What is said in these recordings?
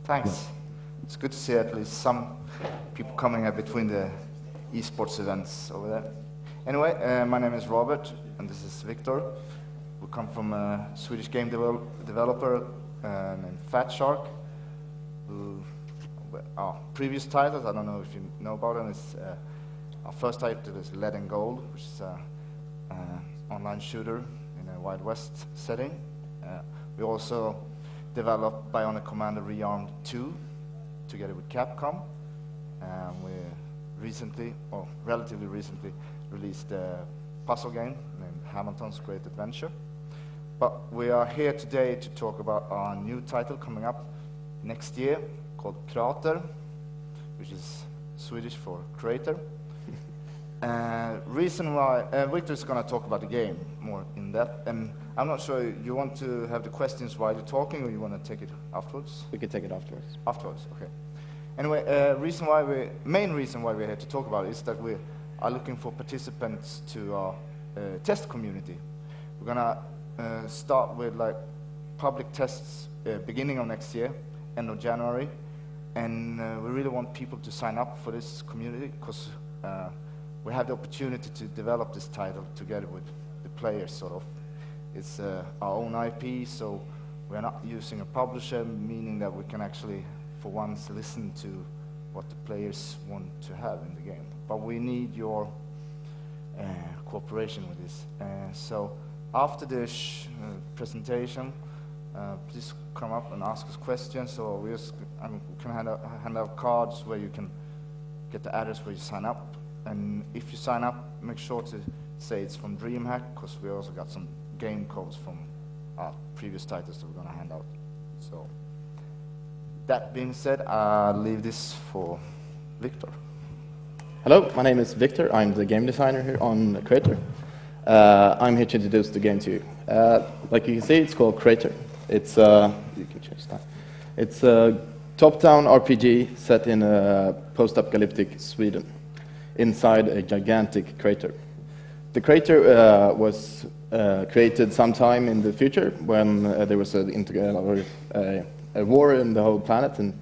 Thanks. It's good to see at least some people coming in between the esports events over there. Anyway, my name is Robert, and this is Victor. We come from a Swedish game developer named Fatshark, who our previous titles, I don't know if you know about them, our first title is Lead and Gold, which is an online shooter in a Wild West setting. We also developed Bionic Commando Rearmed 2 together with Capcom. We recently, or relatively recently, released a puzzle game named Hamilton's Great Adventure. But we are here today to talk about our new title coming up next year called Krater, which is Swedish for Krater. Reason why Victor's going to talk about the game more in depth, and I'm not sure you want to have the questions while you're talking, or you want to take it afterwards. We can take it afterwards. Afterwards, okay. Anyway, main reason why we're here to talk about it is that we are looking for participants to our test community. We're gonna start with like public tests beginning of next year, end of January, and we really want people to sign up for this community because we have the opportunity to develop this title together with the players, sort of. It's our own IP, so we're not using a publisher, meaning that we can actually, for once, listen to what the players want to have in the game. But we need your cooperation with this. So after this presentation, please come up and ask us questions, or we can hand out cards where you can get the address where you sign up. And if you sign up, make sure to say it's from Dreamhack, because we also got some game codes from our previous titles that we're going to hand out. So, that being said, I'll leave this for Victor. Hello, my name is Victor. I'm the game designer here on Krater. I'm here to introduce the game to you. Like you can see, it's called Krater. It's you can change that. It's a top-down RPG set in a post-apocalyptic Sweden, inside a gigantic crater. The crater was created sometime in the future when there was a war in the whole planet, and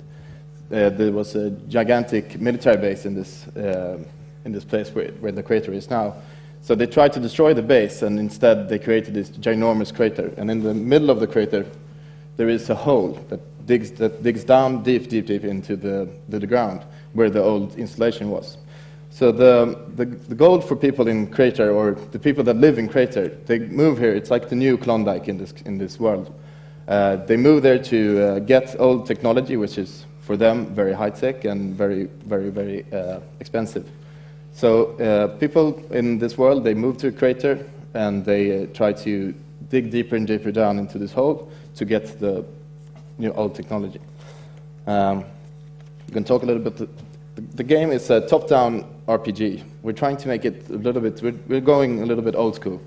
there was a gigantic military base in this place where the crater is now. So they tried to destroy the base, and instead they created this ginormous crater. And in the middle of the crater, there is a hole that digs down deep into the ground where the old installation was. So the goal for people in Krater, or the people that live in Krater, they move here. It's like the new Klondike in this world. They move there to get old technology, which is for them very high tech and very expensive. So people in this world, they move to Krater and they try to dig deeper and deeper down into this hole to get the new old technology. You can talk a little bit. The game is a top-down RPG. We're trying to make it a little bit. We're going a little bit old school.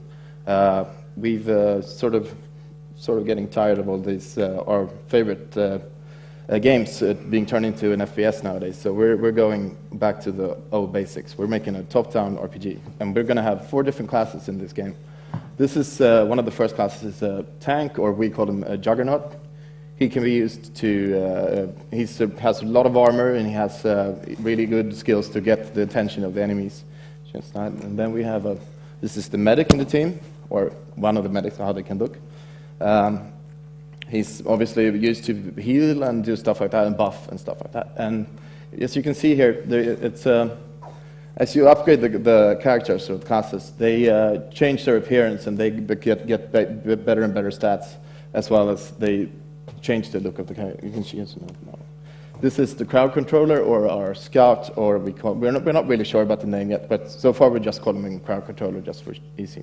We've sort of getting tired of all these our favorite games being turned into an FPS nowadays. So we're going back to the old basics. We're making a top-down RPG, and we're going to have 4 different classes in this game. This is one of the first classes is a tank, or we call him a juggernaut. He can be used to, he has a lot of armor, and he has really good skills to get the attention of the enemies. And then we have this is the medic in the team, or one of the medics, how they can look. He's obviously used to heal and do stuff like that, and buff and stuff like that. And as you can see here, it's as you upgrade the characters or the classes, they change their appearance, and they get better and better stats, as well as they change the look of the character. You can see it now. This is the crowd controller, or our scout, or we're not really sure about the name yet, but so far we just call him crowd controller just for easy.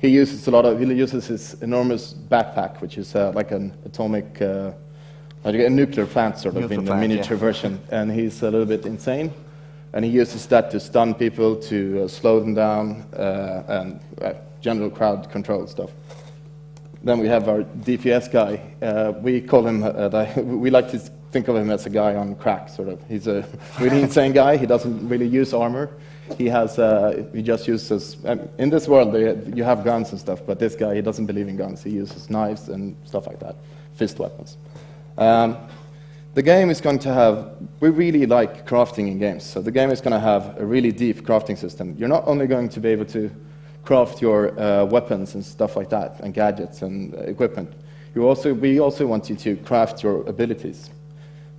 He uses his enormous backpack, which is like an atomic, like a nuclear plant sort of in a miniature version, and he's a little bit insane, and he uses that to stun people, to slow them down, and general crowd control stuff. Then we have our DPS guy. We call him, we like to think of him as a guy on crack, sort of. He's a really insane guy. He doesn't really use armor. He just uses, in this world you have guns and stuff, but this guy, he doesn't believe in guns. He uses knives and stuff like that, fist weapons. the game is going to have, we really like crafting in games, so the game is going to have a really deep crafting system. You're not only going to be able to craft your weapons and stuff like that, and gadgets and equipment, we also want you to craft your abilities.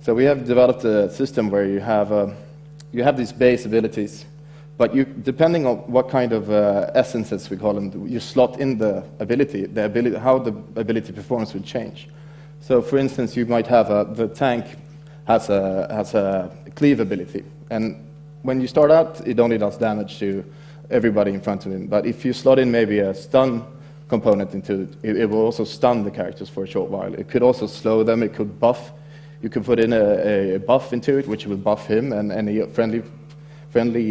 So we have developed a system where you have these base abilities, but depending on what kind of essences, we call them, you slot in the ability, how the ability performance will change. So, for instance, you might have the tank has a cleave ability, and when you start out, it only does damage to everybody in front of him. But if you slot in maybe a stun component into it, it will also stun the characters for a short while. It could also slow them. It could buff. You could put in a buff into it, which will buff him and any friendly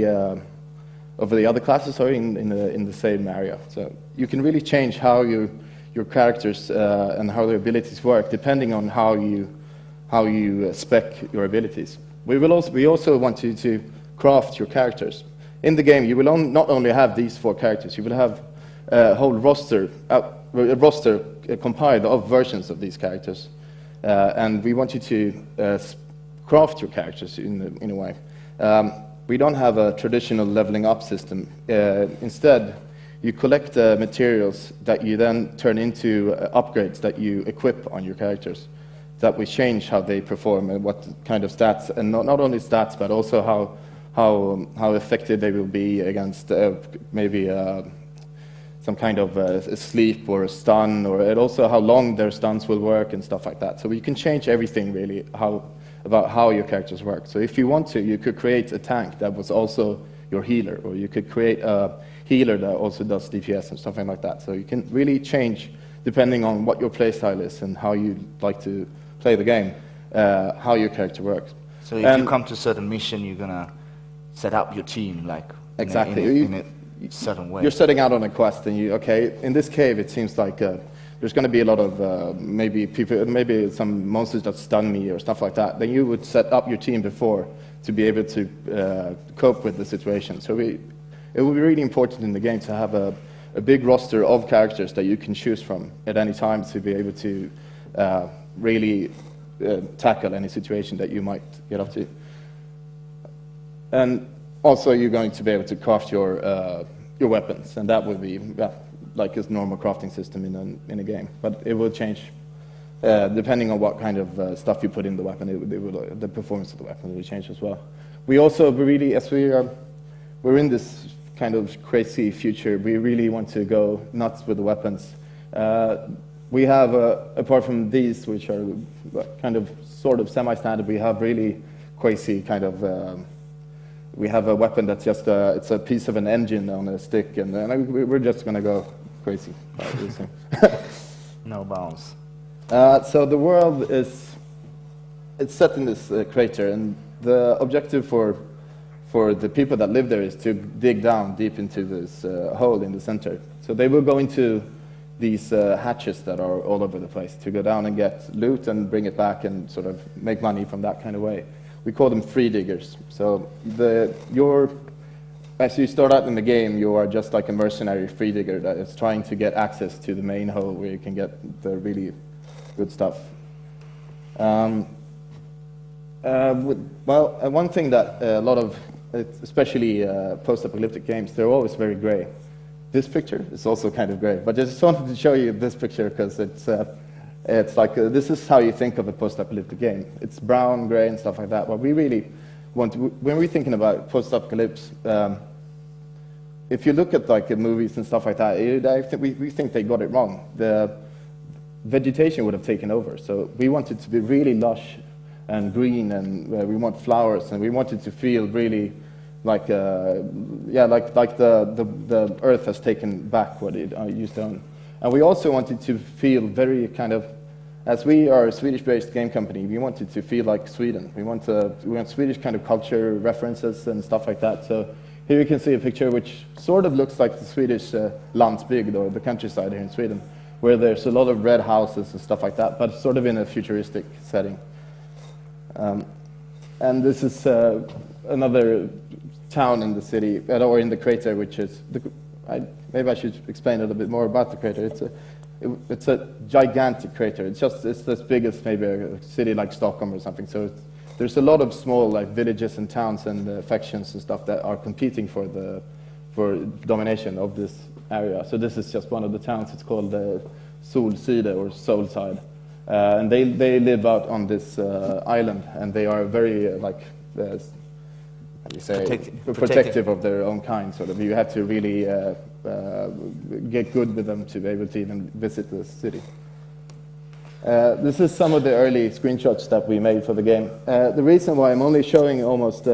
of the other classes are in the same area. So you can really change how your characters and how their abilities work depending on how you spec your abilities. We also want you to craft your characters. In the game, you will not only have these 4 characters, you will have a whole roster compiled of versions of these characters. And we want you to craft your characters in a way. We don't have a traditional leveling up system. Instead, you collect materials that you then turn into upgrades that you equip on your characters, that will change how they perform and what kind of stats, and not only stats, but also how effective they will be against maybe some kind of a sleep or a stun, and also how long their stuns will work and stuff like that. So you can change everything really about how your characters work. So if you want to, you could create a tank that was also your healer, or you could create a healer that also does DPS and something like that. So you can really change depending on what your playstyle is and how you like to play the game, how your character works. So if you come to a certain mission, you're gonna set up your team like exactly in a certain way. You're setting out on a quest, and in this cave it seems like there's going to be a lot of maybe some monsters that stun me or stuff like that. Then you would set up your team before to be able to cope with the situation. So it will be really important in the game to have a big roster of characters that you can choose from at any time to be able to really tackle any situation that you might get up to. And also, you're going to be able to craft your weapons, and that will be like a normal crafting system in a game. But it will change depending on what kind of stuff you put in the weapon. The performance of the weapon will change as well. We also really, as we're in this kind of crazy future, we really want to go nuts with the weapons. We have, apart from these, which are kind of sort of semi-standard, we have really crazy kind of. We have a weapon that's just it's a piece of an engine on a stick, and we're just going to go crazy. No bounds. So the world it's set in this crater, and the objective for the people that live there is to dig down deep into this hole in the center. So they will go into these hatches that are all over the place to go down and get loot and bring it back and sort of make money from that kind of way. We call them free diggers. So as you start out in the game, you are just like a mercenary free digger that is trying to get access to the main hole where you can get the really good stuff. One thing that a lot of, especially post-apocalyptic games, they're always very gray. This picture is also kind of gray, but I just wanted to show you this picture because it's like, this is how you think of a post-apocalyptic game. It's brown, gray, and stuff like that. But we really want to, when we're thinking about post-apocalypse, if you look at like movies and stuff like that, we think they got it wrong. The vegetation would have taken over. So we want it to be really lush and green, and we want flowers, and we want it to feel really like, like the earth has taken back what it used to own. And we also wanted to feel very kind of, as we are a Swedish-based game company, we wanted to feel like Sweden. We want Swedish kind of culture references and stuff like that. So here you can see a picture which sort of looks like the Swedish landsbygd, or the countryside here in Sweden, where there's a lot of red houses and stuff like that, but sort of in a futuristic setting. And this is another town in the city, or in the crater, which is maybe I should explain a little bit more about the crater. It's a gigantic crater. It's as big as maybe a city like Stockholm or something. So there's a lot of small like villages and towns and factions and stuff that are competing for domination of this area. So this is just one of the towns. It's called Solside or Soulside, and they live out on this island, and they are very how do you say, protective of their own kind. Sort of, you have to really get good with them to be able to even visit the city. This is some of the early screenshots that we made for the game. The reason why I'm only showing almost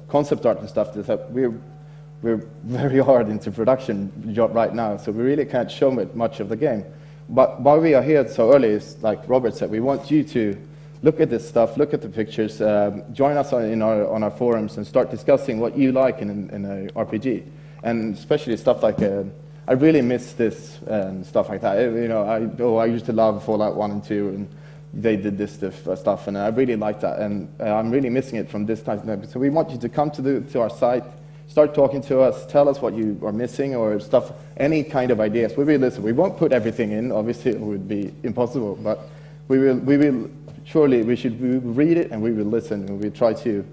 concept art and stuff is that we're very hard into production job right now, so we really can't show much of the game. But why we are here so early is, like Robert said, we want you to look at this stuff, look at the pictures, join us on our forums and start discussing what you like in an RPG. And especially stuff like, I really miss this and stuff like that. I used to love Fallout 1 and 2, and they did this stuff, and I really like that, and I'm really missing it from this time. So we want you to come to our site, start talking to us, tell us what you are missing or stuff, any kind of ideas. We will listen. We won't put everything in, obviously it would be impossible, but we will surely, we will read it and we will listen, and we try to,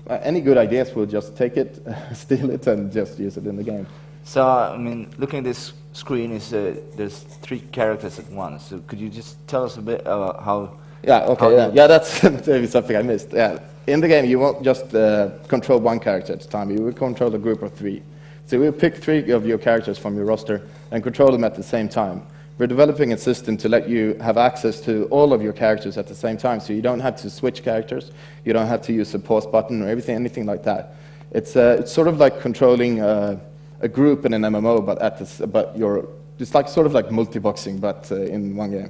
any good ideas, we'll just take it, steal it, and just use it in the game. So, I mean, looking at this screen, there's 3 characters at once. So could you just tell us a bit about how... Yeah, okay, yeah, that's maybe something I missed. Yeah. In the game, you won't just control one character at a time. You will control a group of 3. So we'll pick 3 of your characters from your roster and control them at the same time. We're developing a system to let you have access to all of your characters at the same time, so you don't have to switch characters. You don't have to use a pause button or anything like that. It's sort of like controlling a group in an MMO, it's like sort of like multi-boxing, but in one game.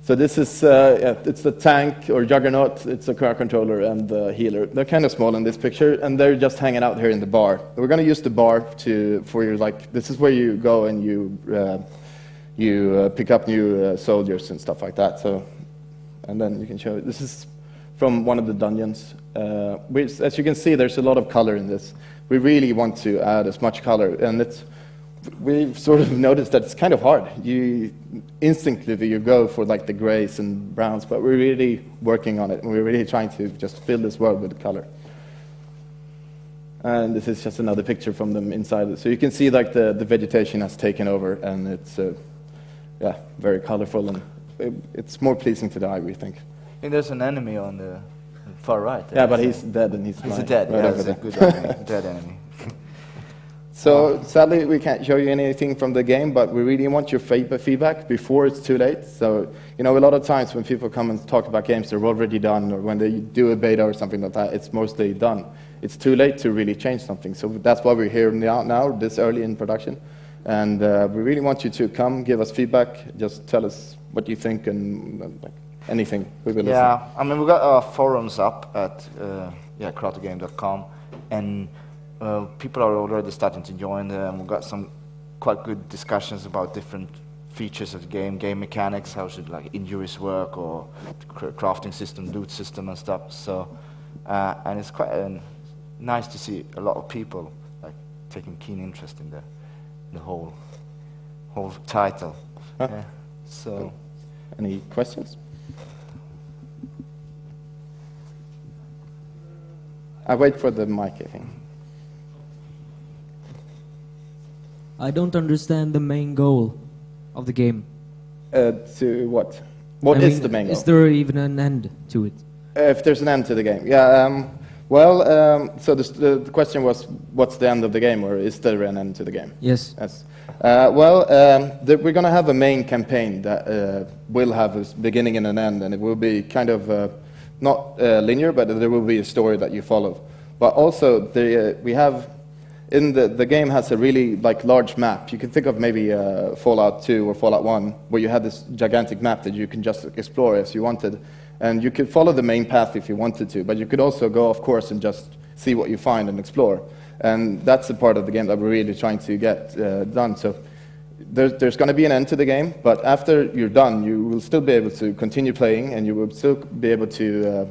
So this is, it's the tank or juggernaut, it's a crowd controller and the healer. They're kind of small in this picture, and they're just hanging out here in the bar. We're going to use the bar for your, like, this is where you go and you pick up new soldiers and stuff like that. So, and then you can show it. This is from one of the dungeons. As you can see, there's a lot of color in this. We really want to add as much color, and we've sort of noticed that it's kind of hard. Instinctively you go for like the grays and browns, but we're really working on it, and we're really trying to just fill this world with color. And this is just another picture from them inside. So you can see like the vegetation has taken over, and it's very colorful, and it's more pleasing to the eye, we think. I think there's an enemy on the far right. Yeah, but he's dead, and he's dead. Right, yeah, he's a good enemy, dead enemy. So sadly, we can't show you anything from the game, but we really want your feedback before it's too late. So, a lot of times when people come and talk about games, they're already done, or when they do a beta or something like that, it's mostly done. It's too late to really change something. So that's why we're here now, this early in production. And we really want you to come, give us feedback, just tell us what you think, and anything. We will listen. Yeah, I mean, we've got our forums up at kratergame.com, and people are already starting to join them. We've got some quite good discussions about different features of the game mechanics, how should like injuries work, or crafting system, loot system and stuff. So, and it's quite nice to see a lot of people like taking keen interest in the whole title. Huh? Yeah. So, any questions? I wait for the mic, I think. I don't understand the main goal of the game. To what? What is the main goal? Is there even an end to it? If there's an end to the game. Yeah, so the question was, what's the end of the game, or is there an end to the game? Yes. Yes. We're going to have a main campaign that will have a beginning and an end, and it will be kind of not linear, but there will be a story that you follow. But also, we have... the game has a really large map. You can think of maybe Fallout 2 or Fallout 1, where you had this gigantic map that you can just explore as you wanted. And you could follow the main path if you wanted to, but you could also go off course and just see what you find and explore. And that's the part of the game that we're really trying to get done. So there's going to be an end to the game, but after you're done, you will still be able to continue playing, and you will still be able to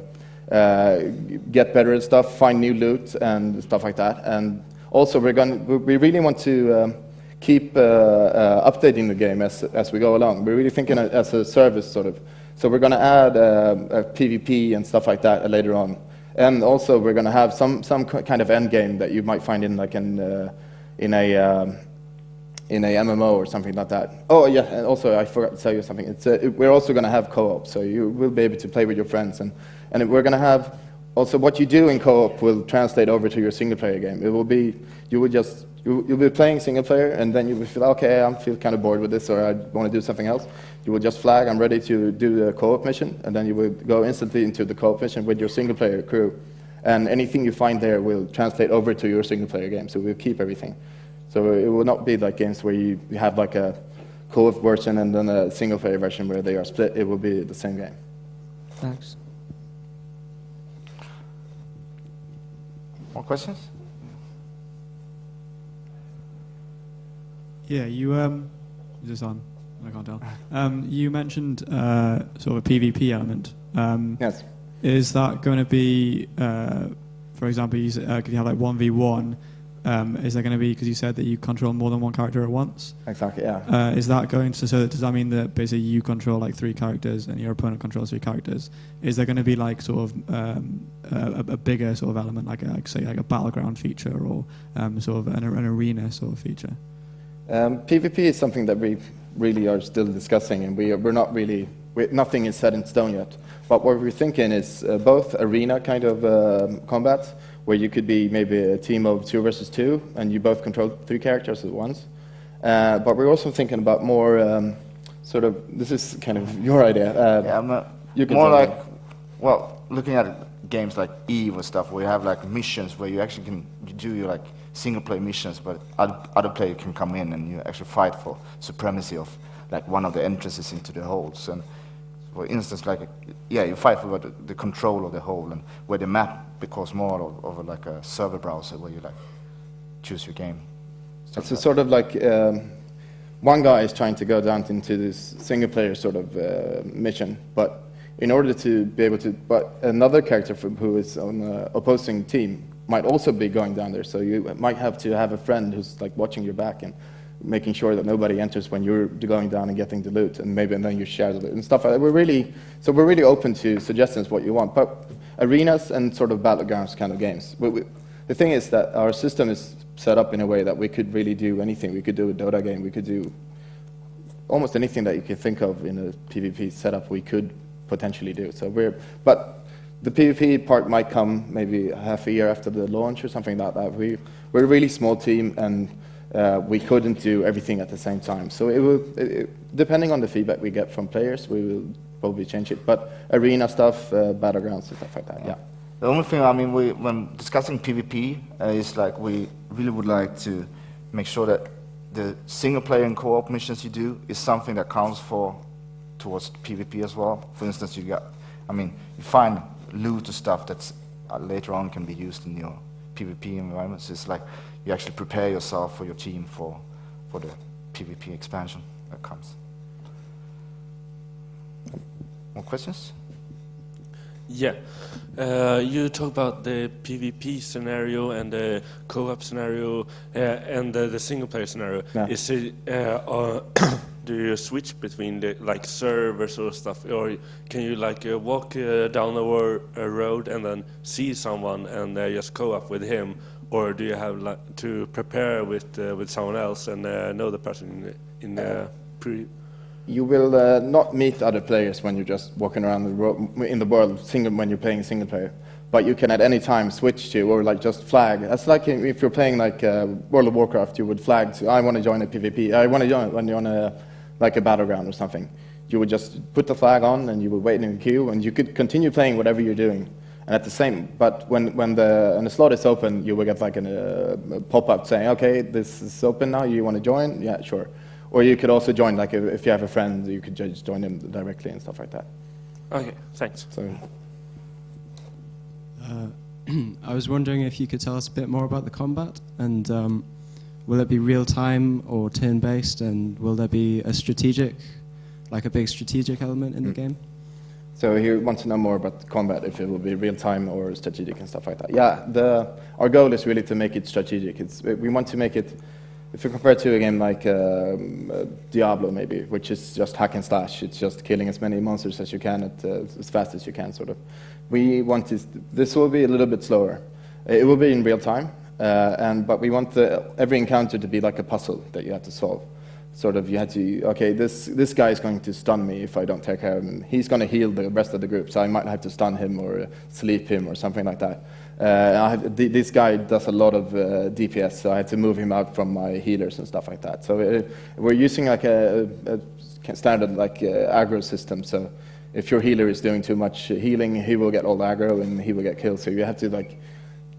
get better at stuff, find new loot and stuff like that. And also, we really want to keep updating the game as we go along. We're really thinking as a service, sort of. So we're going to add a PvP and stuff like that later on. And also we're going to have some kind of end game that you might find in like in a MMO or something like that. Oh yeah, and also I forgot to tell you something. We're also going to have co-op, so you will be able to play with your friends, and we're going to have also what you do in co-op will translate over to your single player game. It will be you'll be playing single player, and then you will feel okay, I feel kind of bored with this, or I want to do something else. You will just flag, I'm ready to do the co-op mission, and then you will go instantly into the co-op mission with your single player crew, and anything you find there will translate over to your single player game. So we'll keep everything. So it will not be like games where you have like a co-op version and then a single player version where they are split. It will be the same game. Thanks. More questions? Yeah, you is this on? I can't tell. You mentioned sort of a PvP element. Yes. Is that going to be, for example, could you have like 1v1? Is there going to be, because you said that you control more than one character at once? Exactly, yeah. Is that going to, so does that mean that basically you control like 3 characters and your opponent controls 3 characters? Is there going to be like sort of a bigger sort of element, like say like a battleground feature or sort of an arena sort of feature? PvP is something that we really are still discussing, and we're not really, nothing is set in stone yet. But what we're thinking is both arena kind of combat, where you could be maybe a team of 2 versus 2, and you both control 3 characters at once. But we're also thinking about more sort of, this is kind of your idea. Yeah, more like, well, looking at games like Eve and stuff, where you have like missions where you actually can do your like single player missions, but other player can come in and you actually fight for supremacy of like one of the entrances into the holes. And for instance, like, yeah, you fight for the control of the hole, and where the map becomes more of like a server browser where you like choose your game. It's a sort of like one guy is trying to go down into this single player sort of mission, but in order to be able to, but another character who is on the opposing team might also be going down there, so you might have to have a friend who's like watching your back and making sure that nobody enters when you're going down and getting the loot, and then you share the loot and stuff like that. We're really open to suggestions what you want, but arenas and sort of battlegrounds kind of games. The thing is that our system is set up in a way that we could really do anything. We could do a Dota game, we could do almost anything that you can think of in a PvP setup we could potentially do. But the PvP part might come maybe half a year after the launch or something like that. We're a really small team, and we couldn't do everything at the same time. So depending on the feedback we get from players, we will probably change it. But arena stuff, battlegrounds and stuff like that, yeah. The only thing, I mean, when discussing PvP, is like we really would like to make sure that the single player and co-op missions you do is something that counts towards PvP as well. For instance, you find loot or stuff that's later on can be used in your PvP environments. It's like you actually prepare yourself for your team for the PvP expansion that comes. More questions? Yeah. You talk about the PvP scenario and the co-op scenario and the single player scenario. Yeah. Is it do you switch between the like servers or stuff, or can you like walk down a road and then see someone and just co-op with him, or do you have like to prepare with someone else and know the person in the pre? You will not meet other players when you're just walking around in the world when you're playing single player. But you can at any time switch to, or like just flag. That's like if you're playing like World of Warcraft, you would flag to, I want to join a PvP. I want to join when you're on a battleground or something. You would just put the flag on and you would wait in the queue, and you could continue playing whatever you're doing. And at the same, but when the slot is open, you will get like a pop-up saying, okay, this is open now, you want to join? Yeah, sure. Or you could also join, like if you have a friend, you could just join them directly and stuff like that. Okay, thanks. So, I was wondering if you could tell us a bit more about the combat, and will it be real-time or turn-based, and will there be a big strategic element in the game? So he wants to know more about the combat, if it will be real-time or strategic and stuff like that. Yeah, our goal is really to make it strategic. We want to make it if you compare it to a game like Diablo, maybe, which is just hack and slash, it's just killing as many monsters as you can as fast as you can, sort of. We want this will be a little bit slower. It will be in real time, but we want every encounter to be like a puzzle that you have to solve. Sort of, you had to, okay, this guy is going to stun me if I don't take care of him. He's going to heal the rest of the group, so I might have to stun him or sleep him or something like that. This guy does a lot of DPS, so I had to move him out from my healers and stuff like that. So we're using like a standard like aggro system. So if your healer is doing too much healing, he will get all aggro and he will get killed. So you have to like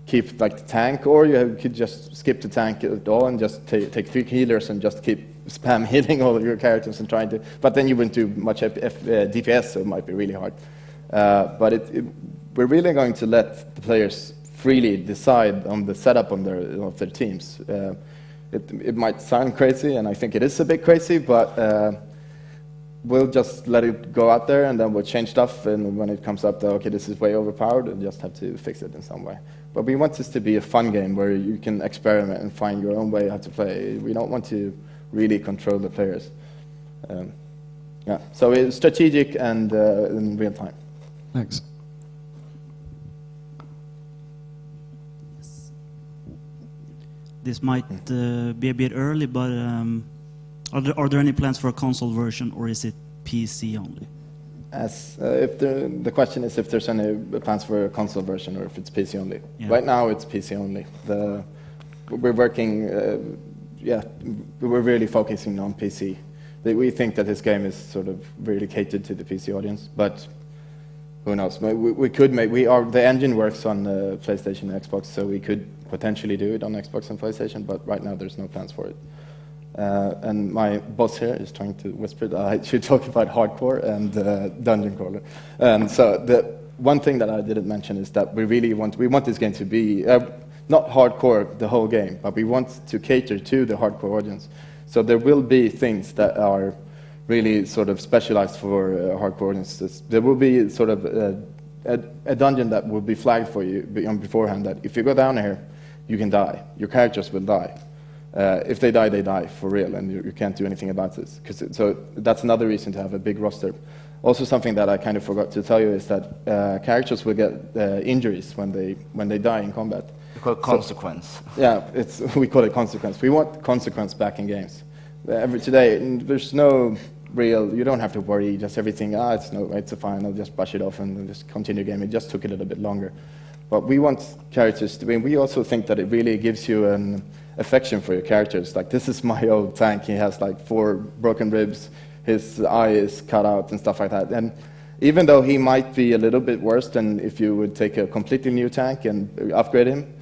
keep like the tank, or you could just skip the tank at all and just take 3 healers and just keep spam healing all of your characters and trying to. But then you wouldn't do much DPS, so it might be really hard. But we're really going to let the players freely decide on the setup of their teams. It might sound crazy, and I think it is a bit crazy, but we'll just let it go out there, and then we'll change stuff, and when it comes up that, okay, this is way overpowered, we'll just have to fix it in some way. But we want this to be a fun game where you can experiment and find your own way how to play. We don't want to really control the players. Yeah, so it's strategic and in real time. Thanks. This might be a bit early, but are there any plans for a console version, or is it PC only? If the question is if there's any plans for a console version or if it's PC only. Yeah. Right now it's PC only. We're working, we're really focusing on PC. We think that this game is sort of really catered to the PC audience, but who knows? We could make. The engine works on PlayStation and Xbox, so we could potentially do it on Xbox and PlayStation. But right now, there's no plans for it. And my boss here is trying to whisper that I should talk about hardcore and dungeon crawler. And so the one thing that I didn't mention is that we want this game to be not hardcore the whole game, but we want to cater to the hardcore audience. So there will be things that are really sort of specialized for hardcore audiences. There will be sort of a dungeon that will be flagged for you beforehand that if you go down here, you can die. Your characters will die. If they die for real, and you can't do anything about this. So that's another reason to have a big roster. Also, something that I kind of forgot to tell you is that characters will get injuries when they die in combat. We call it consequence. Yeah, we call it consequence. We want consequence back in games. Today, there's no real. You don't have to worry. Just everything. It's fine. I'll just brush it off and just continue game. It just took a little bit longer. But we want characters to be. We also think that it really gives you an affection for your characters. Like, this is my old tank. He has like 4 broken ribs. His eye is cut out and stuff like that. And even though he might be a little bit worse than if you would take a completely new tank and upgrade him,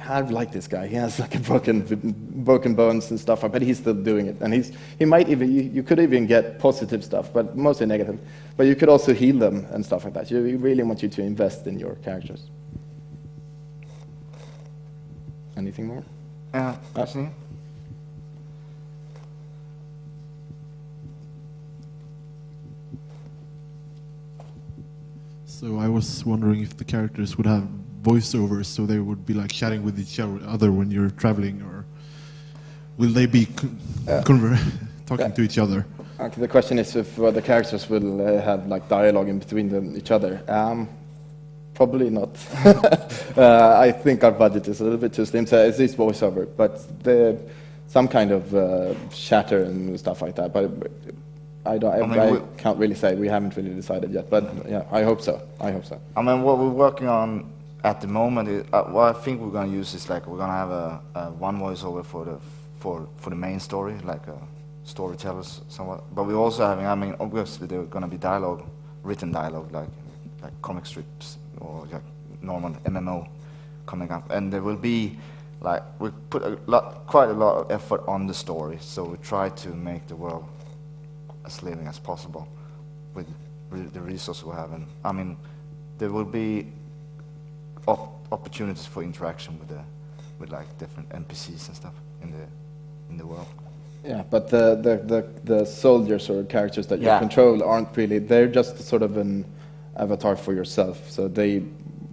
I like this guy. He has like a broken bones and stuff, but he's still doing it. And he might even, you could even get positive stuff, but mostly negative. But you could also heal them and stuff like that. We really want you to invest in your characters. Anything more? Yeah, Christine? So I was wondering if the characters would have voiceovers, so they would be like chatting with each other when you're traveling, or will they be talking to each other? Okay, the question is if the characters will have like dialogue in between each other. Probably not. I think our budget is a little bit too slim, so it's this voiceover, but some kind of chatter and stuff like that. But I can't really say. We haven't really decided yet, but yeah, I hope so. I mean, what we're working on at the moment is, what I think we're going to use is like we're going to have a one voiceover for the main story, like a storytellers somewhat. But we're also having, I mean, obviously there's going to be dialogue, written dialogue, like comic strips or like normal MMO coming up, and there will be like we put quite a lot of effort on the story, so we try to make the world as living as possible with the resources we have. And I mean, there will be opportunities for interaction with like different NPCs and stuff in the world. Yeah, but the soldiers or characters that you control aren't really. They're just sort of an avatar for yourself, so they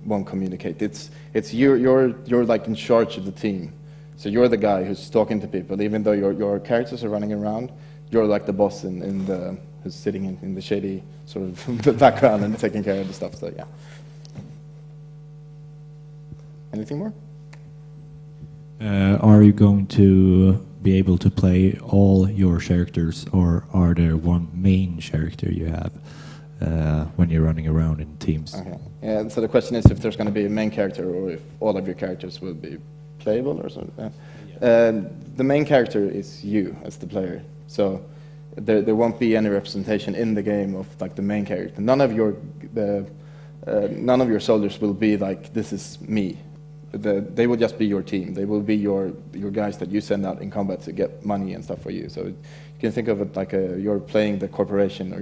won't communicate. It's you're like in charge of the team, So you're the guy who's talking to people, even though your characters are running around. You're like the boss in the who's sitting in the shady sort of the background and taking care of the stuff. So yeah. Anything more? Are you going to be able to play all your characters, or are there one main character you have when you're running around in teams? Okay. Yeah. So the question is if there's going to be a main character, or if all of your characters will be playable, or something. The main character is you as the player. So there won't be any representation in the game of like the main character. None of your soldiers will be like, this is me. They will just be your team. They will be your guys that you send out in combat to get money and stuff for you. So you can think of it like you're playing the corporation, or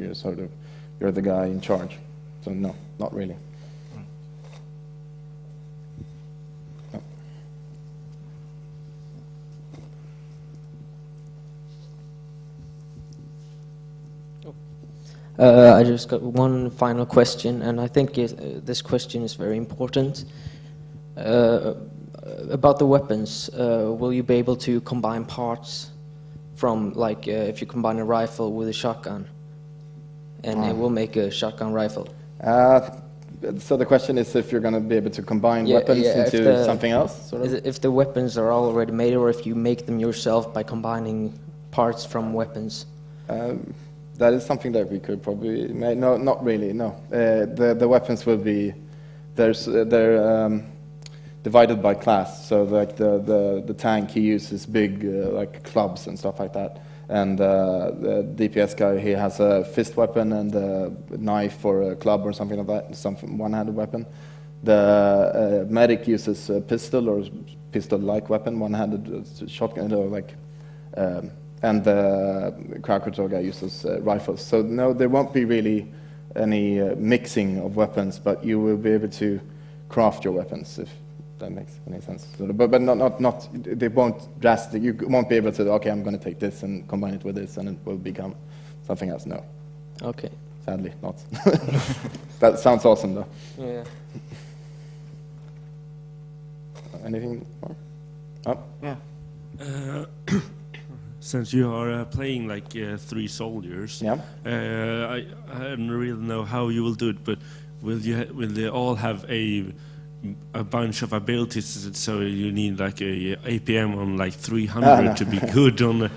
you're the guy in charge. So no, not really. I just got one final question, and I think this question is very important. About the weapons, will you be able to combine parts from, like, if you combine a rifle with a shotgun, and it will make a shotgun rifle? So the question is if you're going to be able to combine weapons into something else? Sort of? If the weapons are already made, or if you make them yourself by combining parts from weapons? That is something that we could probably make. No, not really, no. The weapons will be, they're divided by class. So like the tank, he uses big like clubs and stuff like that. And the DPS guy, he has a fist weapon and a knife or a club or something like that, some one-handed weapon. The medic uses a pistol or pistol-like weapon, one-handed shotgun, or like, and the Krater guy uses rifles. So no, there won't be really any mixing of weapons, but you will be able to craft your weapons, if that makes any sense. So, but not. They won't drastic. You won't be able to. Okay, I'm going to take this and combine it with this, and it will become something else. No. Okay. Sadly, not. That sounds awesome, though. Yeah. Anything more? Oh. Yeah. Since you are playing like 3 soldiers, yeah. I don't really know how you will do it, but will they all have a bunch of abilities? So you need like a APM on like 300 to be good on,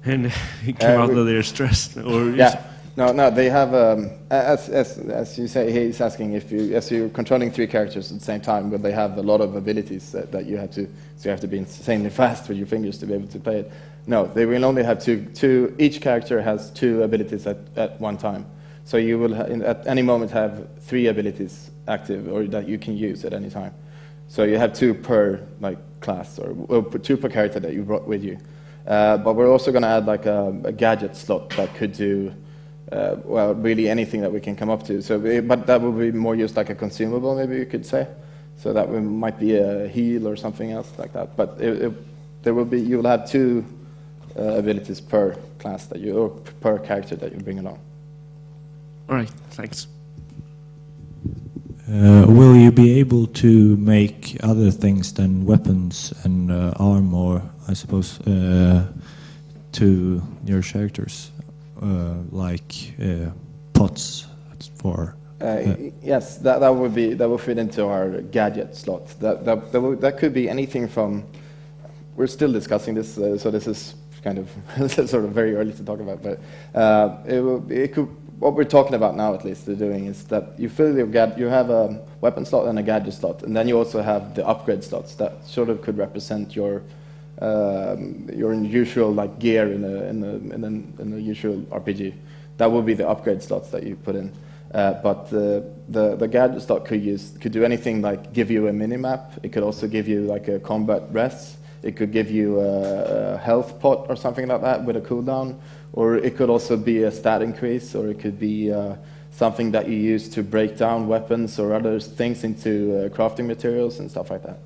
and come out of their stress, or yeah. No, they have, as you say, he's asking if as you're controlling 3 characters at the same time, will they have a lot of abilities that you have to, so you have to be insanely fast with your fingers to be able to play it? No, they will only have two. Each character has 2 abilities at one time. So you will at any moment have 3 abilities active, or that you can use at any time. So you have 2 per like class, or 2 per character that you brought with you. But we're also going to add like a gadget slot that could do, well, really anything that we can come up to. So, but that will be more used like a consumable, maybe you could say. So that might be a heal or something else like that. But there will be, you will have 2 abilities per class that or per character that you bring along. All right, thanks. Will you be able to make other things than weapons and armor, I suppose, to your characters, like pots for? Yes, that will fit into our gadget slot. That could be anything from. We're still discussing this, so this is kind of sort of very early to talk about. But it could. What we're talking about now, at least, they're doing is that you fill you have a weapon slot and a gadget slot, and then you also have the upgrade slots that sort of could represent your usual like gear in a usual RPG. That will be the upgrade slots that you put in. But the gadget slot could do anything like give you a minimap. It could also give you like a combat rest. It could give you a health pot or something like that with a cooldown. Or it could also be a stat increase, or it could be something that you use to break down weapons or other things into crafting materials and stuff like that.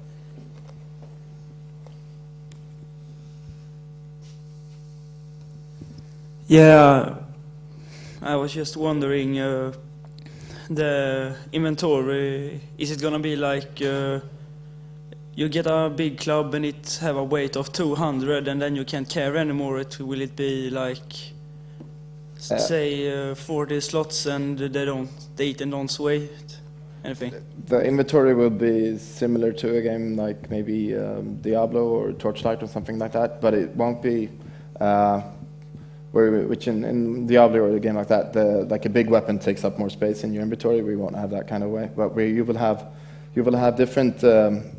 Yeah, I was just wondering, the inventory, is it gonna be like you get a big club and it have a weight of 200, and then you can't carry anymore. Will it be like, say, 40 slots and they eat and don't sway? Anything? The inventory will be similar to a game like maybe Diablo or Torchlight or something like that, but it won't be which in Diablo or a game like that, like a big weapon takes up more space in your inventory. We won't have that kind of way, but you will have different.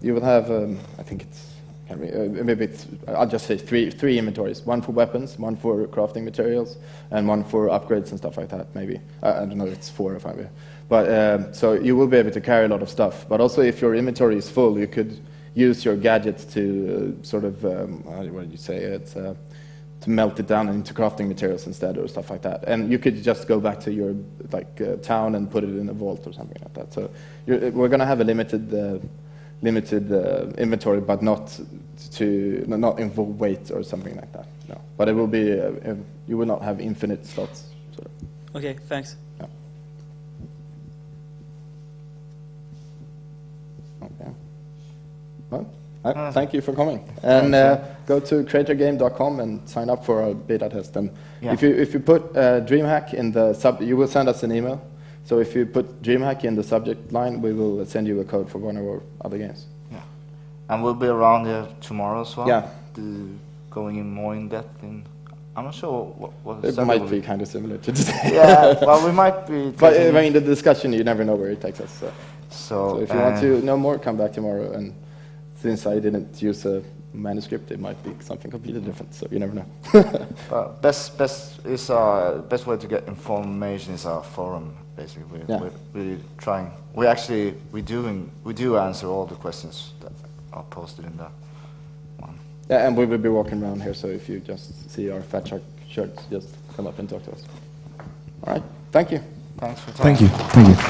You will have I think it's maybe it's, I'll just say three inventories: one for weapons, one for crafting materials, and one for upgrades and stuff like that. Maybe I don't know. It's 4 or 5. But so you will be able to carry a lot of stuff. But also, if your inventory is full, you could use your gadgets to sort of what did you say? It's to melt it down into crafting materials instead, or stuff like that. And you could just go back to your town and put it in a vault or something like that. So we're going to have a limited inventory, but not involve weight or something like that. No, but it will be you will not have infinite slots. Sort of. Okay, thanks. Yeah. Okay. Well, thank you for coming. And go to creatorgame.com and sign up for a beta test. And if you put Dreamhack in the you will send us an email. So if you put Dreamhack in the subject line, we will send you a code for one of our other games. Yeah. And we'll be around here tomorrow as well. Yeah. Going in more in depth in. I'm not sure what it might be kind of similar to today. Yeah, well, we might be. But I mean, the discussion, you never know where it takes us. So if you want to know more, come back tomorrow. And since I didn't use a manuscript, it might be something completely different. So you never know. Best way to get information is our forum. Basically, we're really trying. We do answer all the questions that are posted in that one. Yeah, and we will be walking around here. So if you just see our Fatshark shirts, just come up and talk to us. All right. Thank you. Thanks for talking. Thank you. Thank you.